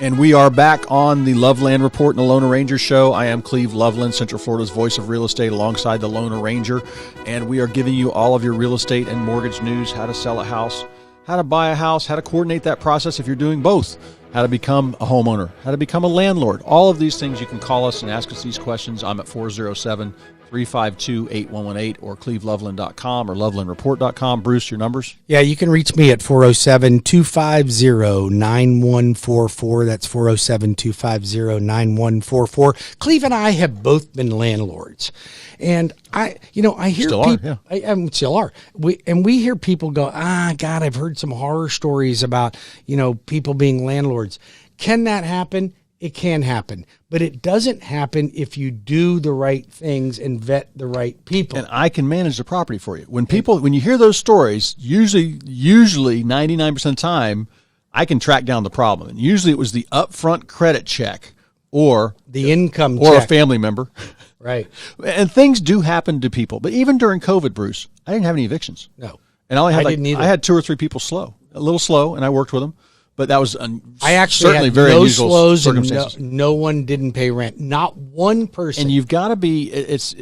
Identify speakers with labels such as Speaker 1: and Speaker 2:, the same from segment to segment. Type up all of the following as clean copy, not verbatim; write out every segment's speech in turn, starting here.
Speaker 1: And we are back on the Loveland Report and the Loner Ranger Show. I am Cleve Loveland, Central Florida's voice of real estate, alongside the Loner Ranger. And we are giving you all of your real estate and mortgage news, how to sell a house, how to buy a house, how to coordinate that process if you're doing both, how to become a homeowner, how to become a landlord. All of these things, you can call us and ask us these questions. I'm at 407-352-8118 or cleveloveland.com or lovelandreport.com. Bruce, your numbers?
Speaker 2: Yeah, you can reach me at 407-250-9144. That's 407-250-9144. Cleve and I have both been landlords. And I hear
Speaker 1: still
Speaker 2: people,
Speaker 1: are, yeah.
Speaker 2: I still are. We hear people go, God, I've heard some horror stories about, people being landlords. Can that happen? It can happen, but it doesn't happen if you do the right things and vet the right people.
Speaker 1: And I can manage the property for you. When you hear those stories, usually 99% of the time, I can track down the problem. And usually it was the upfront credit check or
Speaker 2: the income
Speaker 1: or
Speaker 2: check.
Speaker 1: A family member.
Speaker 2: Right.
Speaker 1: And things do happen to people. But even during COVID, Bruce, I didn't have any evictions.
Speaker 2: No.
Speaker 1: And I
Speaker 2: didn't either.
Speaker 1: I had 2 or 3 people a little slow, and I worked with them. But that was
Speaker 2: I actually
Speaker 1: certainly
Speaker 2: had
Speaker 1: very
Speaker 2: no
Speaker 1: unusual
Speaker 2: slows
Speaker 1: circumstances.
Speaker 2: And no one didn't pay rent. Not one person.
Speaker 1: And you've got to be,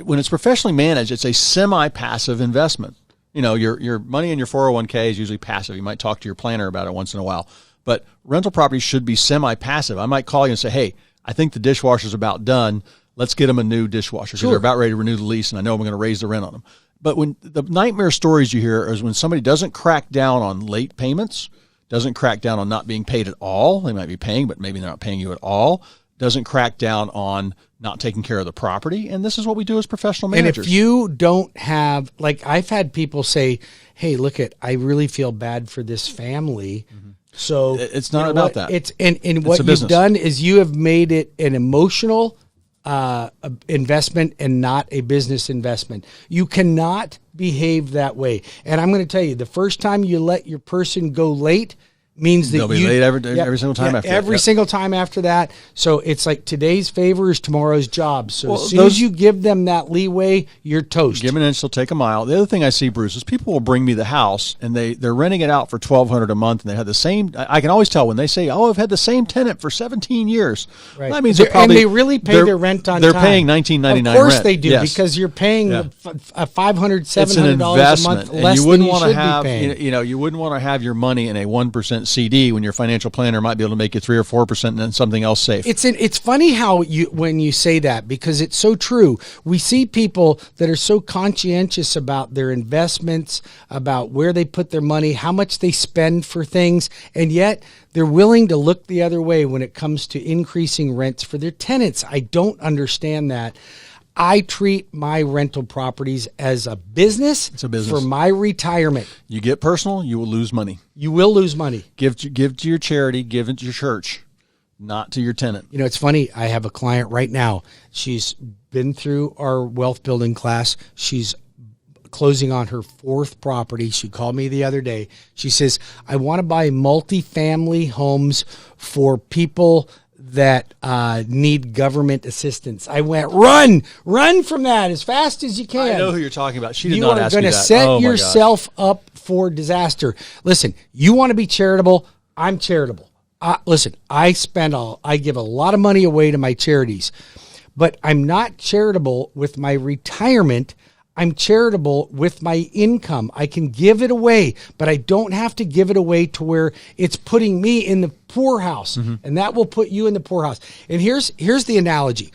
Speaker 1: when it's professionally managed, it's a semi-passive investment. Your money in your 401k is usually passive. You might talk to your planner about it once in a while. But rental properties should be semi-passive. I might call you and say, hey, I think the dishwasher's about done. Let's get them a new dishwasher because they're about ready to renew the lease, and I know we're going to raise the rent on them. But when the nightmare stories you hear is when somebody doesn't crack down on late payments, doesn't crack down on not being paid at all. They might be paying, but maybe they're not paying you at all. Doesn't crack down on not taking care of the property. And this is what we do as professional managers.
Speaker 2: And if you don't have, I've had people say, hey, I really feel bad for this family. Mm-hmm. So
Speaker 1: it's not about that.
Speaker 2: And what you've done is you have made it an emotional investment and not a business investment. You cannot behave that way. And I'm going to tell you, the first time you let your person go late means that
Speaker 1: they'll be late every single time after that.
Speaker 2: Every single time after that. So it's like today's favor is tomorrow's job. So as soon as you give them that leeway, you're toast.
Speaker 1: Give an inch, they'll take a mile. The other thing I see, Bruce, is people will bring me the house and they're renting it out for $1,200 a month, and they have the same. I can always tell when they say, "Oh, I've had the same tenant for 17 years."
Speaker 2: Right.
Speaker 1: Well, that means
Speaker 2: and they really pay their rent on
Speaker 1: time.
Speaker 2: They're
Speaker 1: paying $19.99
Speaker 2: Of course
Speaker 1: rent.
Speaker 2: they do,
Speaker 1: yes.
Speaker 2: because you're paying $500, $700 a month
Speaker 1: and
Speaker 2: less
Speaker 1: you wouldn't
Speaker 2: than you should
Speaker 1: have,
Speaker 2: be paying.
Speaker 1: You wouldn't want to have your money in a 1% CD when your financial planner might be able to make you 3 or 4% and then something else safe.
Speaker 2: It's funny how when you say that, because it's so true. We see people that are so conscientious about their investments, about where they put their money, how much they spend for things, and yet they're willing to look the other way when it comes to increasing rents for their tenants. I don't understand that. I treat my rental properties as a business.
Speaker 1: It's a business.
Speaker 2: For my retirement.
Speaker 1: You get personal, you will lose money.
Speaker 2: You will lose money.
Speaker 1: Give to your charity, give it to your church, not to your tenant.
Speaker 2: It's funny. I have a client right now. She's been through our wealth building class. She's closing on her 4th property. She called me the other day. She says, I want to buy multifamily homes for people that need government assistance. I went, run from that as fast as you can.
Speaker 1: I know who you're talking about. She did not ask me that.
Speaker 2: You are going to set yourself up for disaster. Listen, you want to be charitable? I'm charitable. Listen, I give a lot of money away to my charities, but I'm not charitable with my retirement. I'm charitable with my income. I can give it away, but I don't have to give it away to where it's putting me in the poorhouse, and that will put you in the poorhouse. And here's the analogy.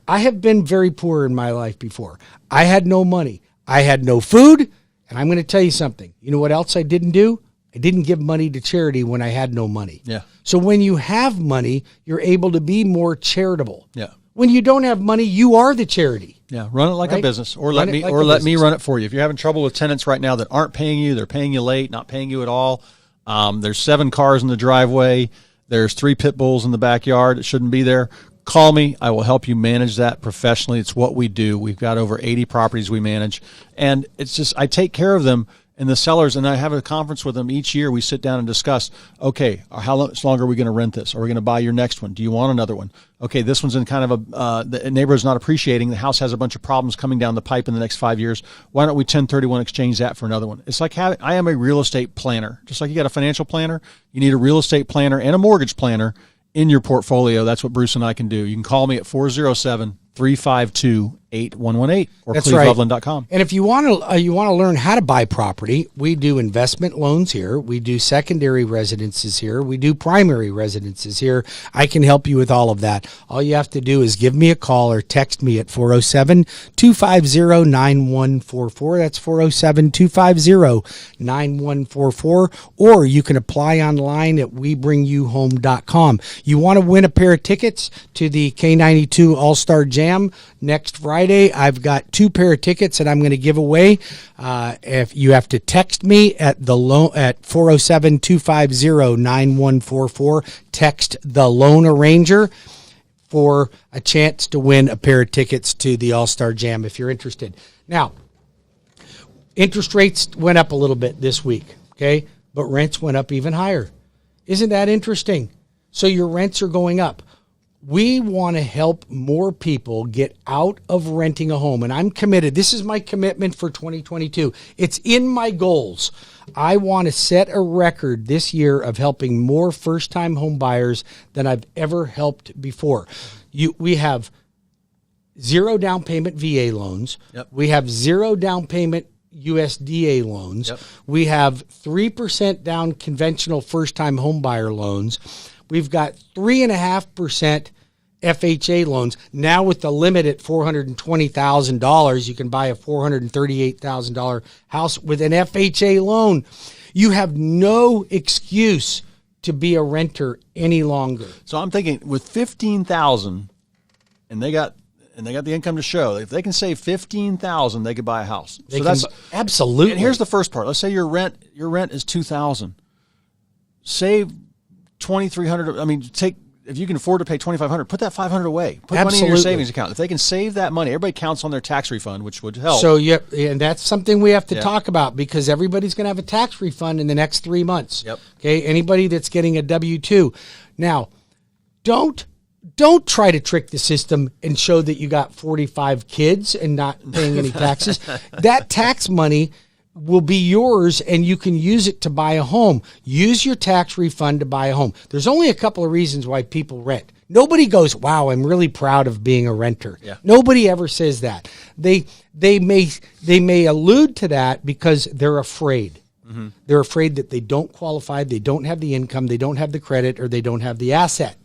Speaker 2: I have been very poor in my life before. I had no money. I had no food, and I'm going to tell you something. You know what else I didn't do? I didn't give money to charity when I had no money.
Speaker 1: Yeah.
Speaker 2: So when you have money, you're able to be more charitable.
Speaker 1: Yeah.
Speaker 2: When you don't have money, you are the charity.
Speaker 1: Yeah, run it like a business, or let me run it for you. If you're having trouble with tenants right now that aren't paying you, they're paying you late, not paying you at all. There's 7 cars in the driveway. There's 3 pit bulls in the backyard. It shouldn't be there. Call me. I will help you manage that professionally. It's what we do. We've got over 80 properties we manage, and it's just I take care of them. And the sellers, and I have a conference with them each year. We sit down and discuss, okay, how much longer are we going to rent this? Are we going to buy your next one? Do you want another one? Okay, this one's in kind of the neighborhood's not appreciating. The house has a bunch of problems coming down the pipe in the next 5 years. Why don't we 1031 exchange that for another one? It's like I am a real estate planner. Just like you got a financial planner, you need a real estate planner and a mortgage planner in your portfolio, that's what Bruce and I can do. You can call me at 407-352-8118 or cleveloveland.com.
Speaker 2: And if you want to learn how to buy property, we do investment loans here. We do secondary residences here. We do primary residences here. I can help you with all of that. All you have to do is give me a call or text me at 407-250-9144. That's 407-250-9144. Or you can apply online at webringyouhome.com. You want to win a pair of tickets to the K92 All-Star Jam next Friday. I've got 2 pair of tickets that I'm going to give away. If you have to text me at 407-250-9144, text the Loan Arranger for a chance to win a pair of tickets to the All-Star Jam if you're interested. Now, interest rates went up a little bit this week, okay? But rents went up even higher. Isn't that interesting? So your rents are going up. We want to help more people get out of renting a home, and I'm committed. This is my commitment for 2022. It's in my goals. I want to set a record this year of helping more first-time home buyers than I've ever helped before. We have 0 down payment VA loans.
Speaker 1: Yep.
Speaker 2: We have 0 down payment USDA loans.
Speaker 1: Yep.
Speaker 2: We have 3% down conventional first-time home buyer loans. We've got 3.5% FHA loans. Now with the limit at $420,000, you can buy a $438,000 house with an FHA loan. You have no excuse to be a renter any longer.
Speaker 1: So I'm thinking with $15,000, and they got the income to show. If they can save $15,000, they could buy a house.
Speaker 2: Absolutely.
Speaker 1: And here's the first part. Let's say your rent is $2,000. Save $2,300. I mean, if you can afford to pay $2,500, put that $500 away. Put money in your savings account. If they can save that money, everybody counts on their tax refund, which would help.
Speaker 2: So yeah, and that's something we have to talk about because everybody's going to have a tax refund in the next 3 months.
Speaker 1: Yep.
Speaker 2: Okay. Anybody that's getting a W-2. Now, don't try to trick the system and show that you got 45 kids and not paying any taxes. That tax money will be yours and you can use it to buy a home. Use your tax refund to buy a home. There's only a couple of reasons why people rent. Nobody goes, wow, I'm really proud of being a renter.
Speaker 1: Yeah.
Speaker 2: Nobody ever says that. They may allude to that because they're afraid. Mm-hmm. They're afraid that they don't qualify, they don't have the income, they don't have the credit, or they don't have the asset.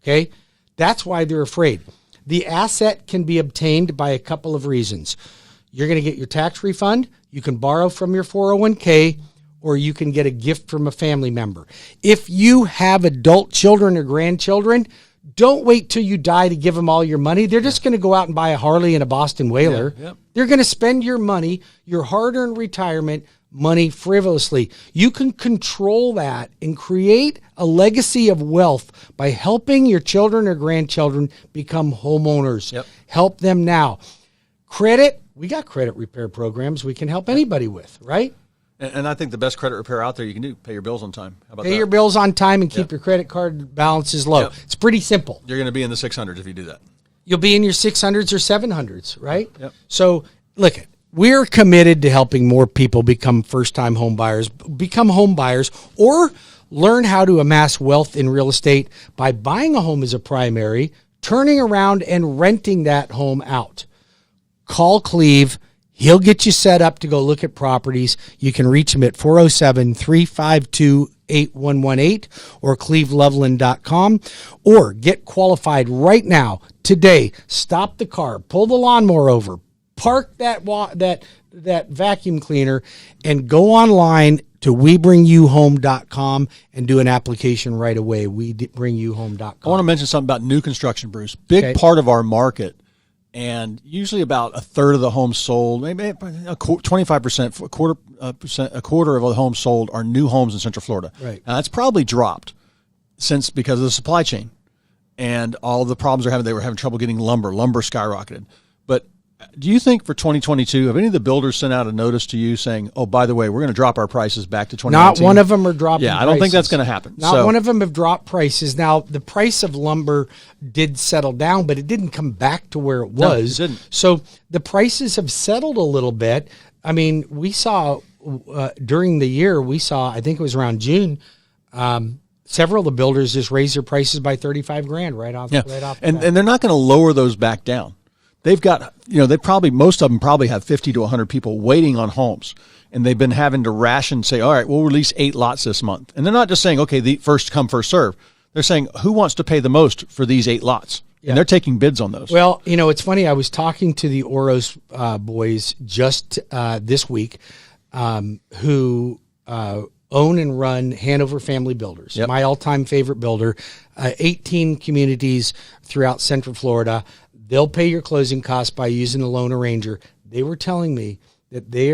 Speaker 2: Okay? That's why they're afraid. The asset can be obtained by a couple of reasons. You're going to get your tax refund. You can borrow from your 401k, or you can get a gift from a family member. If you have adult children or grandchildren, don't wait till you die to give them all your money. They're just going to go out and buy a Harley and a Boston Whaler.
Speaker 1: Yeah, yep.
Speaker 2: They're going to spend your money, your hard-earned retirement money, frivolously. You can control that and create a legacy of wealth by helping your children or grandchildren become homeowners.
Speaker 1: Yep.
Speaker 2: Help them now. Credit. We got credit repair programs we can help anybody with, right?
Speaker 1: And I think the best credit repair out there you can do, pay your bills on time. How about that?
Speaker 2: Pay your bills on time and keep your credit card balances low.
Speaker 1: Yep.
Speaker 2: It's pretty simple.
Speaker 1: You're going to be in the 600s if you do that.
Speaker 2: You'll be in your 600s or 700s, right?
Speaker 1: Yep.
Speaker 2: So, look, we're committed to helping more people become first-time home buyers, or learn how to amass wealth in real estate by buying a home as a primary, turning around and renting that home out. Call Cleve. He'll get you set up to go look at properties. You can reach him at 407-352-8118 or cleveloveland.com, or get qualified right now, today. Stop the car, pull the lawnmower over, park that vacuum cleaner, and go online to webringyouhome.com and do an application right away. webringyouhome.com.
Speaker 1: I want to mention something about new construction, Bruce. Big part of our market. And usually about a third of the homes sold, maybe 25%, a quarter of the homes sold are new homes in Central Florida.
Speaker 2: Right.
Speaker 1: Now, that's probably dropped because of the supply chain and all the problems they're having. They were having trouble getting lumber. Lumber skyrocketed. But do you think for 2022, have any of the builders sent out a notice to you saying, oh, by the way, we're going to drop our prices back to 2019?
Speaker 2: Not one of them are dropping prices.
Speaker 1: I don't think that's going to happen.
Speaker 2: Not one of them have dropped prices. Now, the price of lumber did settle down, but it didn't come back to where it was.
Speaker 1: No, it didn't.
Speaker 2: So the prices have settled a little bit. I mean, we saw during the year, I think it was around June, several of the builders just raised their prices by $35,000 right off.
Speaker 1: Yeah.
Speaker 2: Right off.
Speaker 1: And they're not going to lower those back down. They've got, most of them probably have 50 to 100 people waiting on homes. And they've been having to ration, say, all right, we'll release 8 lots this month. And they're not just saying, okay, the first come, first serve. They're saying, who wants to pay the most for these 8 lots? Yeah. And they're taking bids on those.
Speaker 2: Well, it's funny. I was talking to the Oros boys just this week who own and run Hanover Family Builders,
Speaker 1: yep.
Speaker 2: my all-time favorite builder, 18 communities throughout Central Florida. They'll pay your closing costs by using the loan arranger. They were telling me that they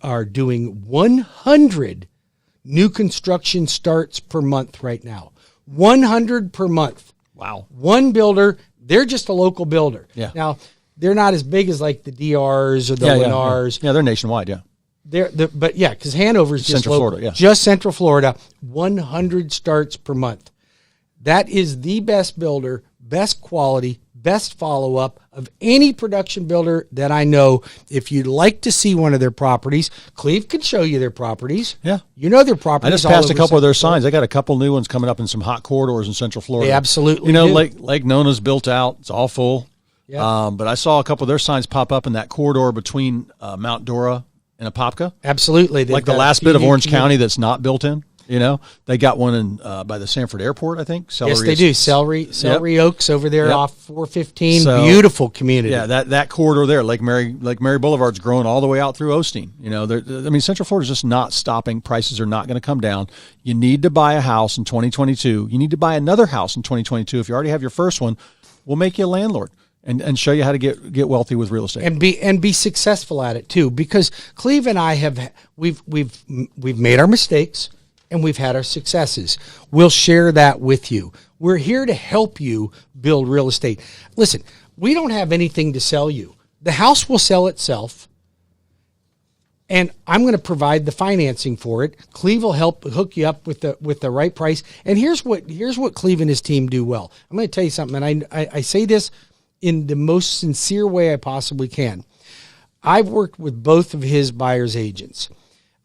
Speaker 2: are doing 100 new construction starts per month right now. 100 per month.
Speaker 1: Wow.
Speaker 2: One builder. They're just a local builder.
Speaker 1: Yeah.
Speaker 2: Now, they're not as big as like the DRs or the Lennars.
Speaker 1: Yeah, they're nationwide, yeah.
Speaker 2: But yeah, because Hanover's just
Speaker 1: Central Florida, yeah.
Speaker 2: Just Central Florida, 100 starts per month. That is the best builder, best quality, best follow-up of any production builder that I know. If you'd like to see one of their properties, Cleve can show you their properties.
Speaker 1: Yeah.
Speaker 2: You know their properties.
Speaker 1: I just passed a couple of their signs. They got a couple new ones coming up in some hot corridors in Central Florida.
Speaker 2: They absolutely do.
Speaker 1: Lake Nona's built out. It's all full.
Speaker 2: Yeah.
Speaker 1: But I saw a couple of their signs pop up in that corridor between Mount Dora and Apopka.
Speaker 2: Absolutely.
Speaker 1: Like the last bit of Orange County that's not built in. They got one in by the Sanford Airport, I think.
Speaker 2: Yes, they do. Celery Oaks over there off 415.
Speaker 1: So,
Speaker 2: beautiful community.
Speaker 1: Yeah, that corridor there, Lake Mary Boulevard's growing all the way out through Osteen. Central Florida's just not stopping. Prices are not going to come down. You need to buy a house in 2022. You need to buy another house in 2022. If you already have your first one, we'll make you a landlord. And show you how to get wealthy with real estate
Speaker 2: and be successful at it too. Because Cleve and I we've made our mistakes and we've had our successes. We'll share that with you. We're here to help you build real estate. Listen, we don't have anything to sell you. The house will sell itself, and I'm going to provide the financing for it. Cleve will help hook you up with the right price. And here's what Cleve and his team do well. I'm going to tell you something, and I say this in the most sincere way I possibly can. I've worked with both of his buyer's agents.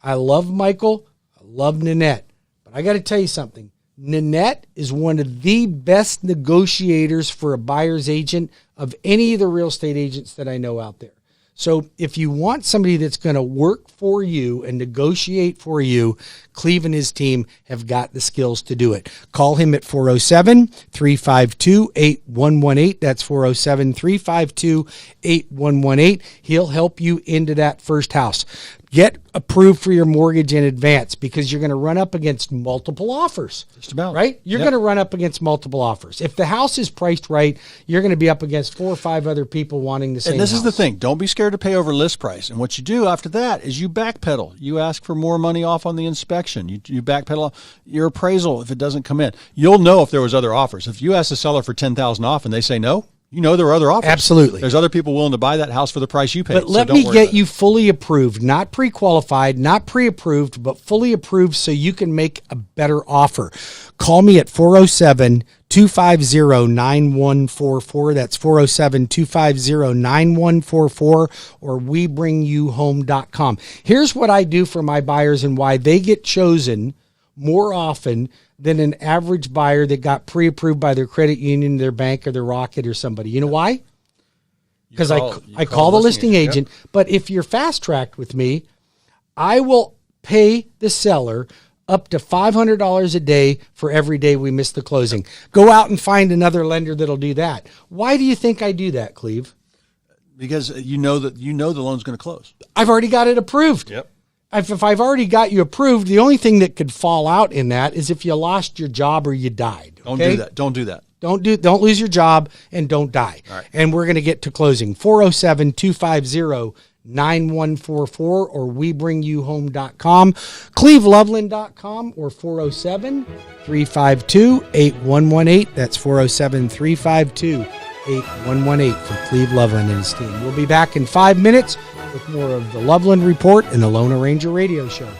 Speaker 2: I love Michael. I love Nanette. But I got to tell you something. Nanette is one of the best negotiators for a buyer's agent of any of the real estate agents that I know out there. So if you want somebody that's going to work for you and negotiate for you, Cleve and his team have got the skills to do it. Call him at 407-352-8118. That's 407-352-8118. He'll help you into that first house. Get approved for your mortgage in advance because you're going to run up against multiple offers.
Speaker 1: Just about.
Speaker 2: Right? You're going to run up against multiple offers. If the house is priced right, you're going to be up against 4 or 5 other people wanting the same house.
Speaker 1: And this is the thing. Don't be scared to pay over list price. And what you do after that is you backpedal. You ask for more money off on the inspection. You backpedal your appraisal if it doesn't come in. You'll know if there was other offers. If you ask the seller for $10,000 off and they say no, you know there are other offers.
Speaker 2: Absolutely.
Speaker 1: There's other people willing to buy that house for the price you paid.
Speaker 2: But let me get you fully approved, not pre-qualified, not pre-approved, but fully approved so you can make a better offer. Call me at 407-250-9144. That's 407-250-9144 or WeBringYouHome.com. Here's what I do for my buyers and why they get chosen more often than an average buyer that got pre-approved by their credit union, their bank, or their Rocket or somebody. You know why? Because I call the listing agent. Yep. But if you're fast-tracked with me, I will pay the seller up to $500 a day for every day we miss the closing. Go out and find another lender that'll do that. Why do you think I do that, Cleve?
Speaker 1: Because you know the loan's going to close.
Speaker 2: I've already got it approved.
Speaker 1: Yep.
Speaker 2: If I've already got you approved, the only thing that could fall out in that is if you lost your job or you died. Okay?
Speaker 1: Don't do that.
Speaker 2: Don't lose your job and don't die.
Speaker 1: All right.
Speaker 2: And we're going to get to closing. 407-250-9144 or WeBringYouHome.com, CleveLoveland.com or 407-352-8118. That's 407-352-8118 for Cleve Loveland and his team. We'll be back in 5 minutes with more of the Loveland Report and the Loan Arranger Radio Show.